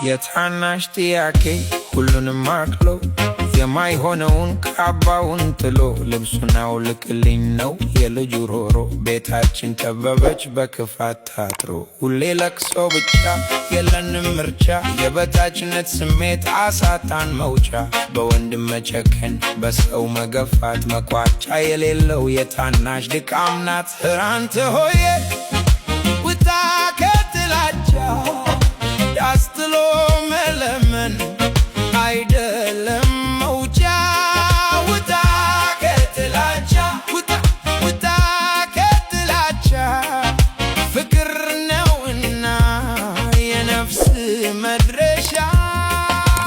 የታናሽ ጥያቄ ሁሉንም አክሎ የማይሆነውን ካባውን ጥሎ ልብሱን አውልቅልኝ ነው የልጁ ሮሮ። ቤታችን ጠበበች በክፋት ታጥሮ ሁሌ ለቅሶ ብቻ የለንም ምርጫ። የበታችነት ስሜት አሳጣን መውጫ። በወንድም መጨከን በሰው መገፋት መቋጫ የሌለው የታናሽ ድካም ናት። አንተ ሆዬ ውጣ ከጥላቻ ዳስጥሎ መለመን አይደለም መውጫ። ውጣ ከጥላቻ ውጣ ከጥላቻ ፍቅር ነውና የነፍስ መድረሻ።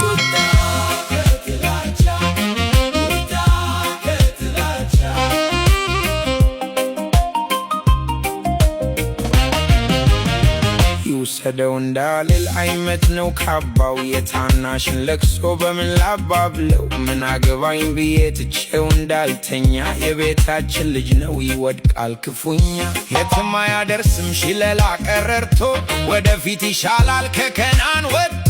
ውጣ ከጥላቻ ውጣ ከጥላቻ ይውሰደው እንዳልል አይመት ነው ካባው። የታናሽን ለቅሶ በምን ላባብለው? ምን አገባኝ ብዬ ትቼው እንዳልተኛ። የቤታችን ልጅ ነው ይወድቃል ክፉኛ። የትም አያደርስም ሽለላ ቀረርቶ ወደፊት ይሻላል ከከናን ወጥቶ።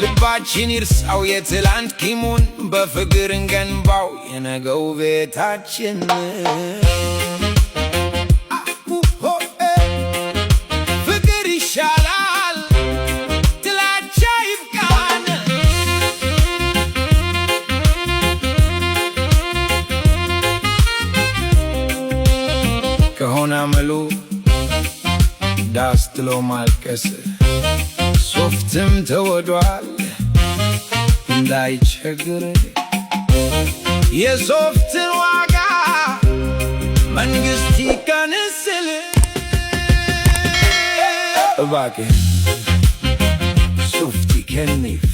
ልባችን ይርሳው የትላንት ቂሙን በፍቅር እንገንባው የነገው ቤታችን። ከሆነ አመሉ ዳስ ጥሎ ማልቀስ ሶፍትም ተወዷል እንዳይቸግር። የሶፍትን ዋጋ መንግሥት ይቀንስል እባክህ ሶፍት ይከንፍ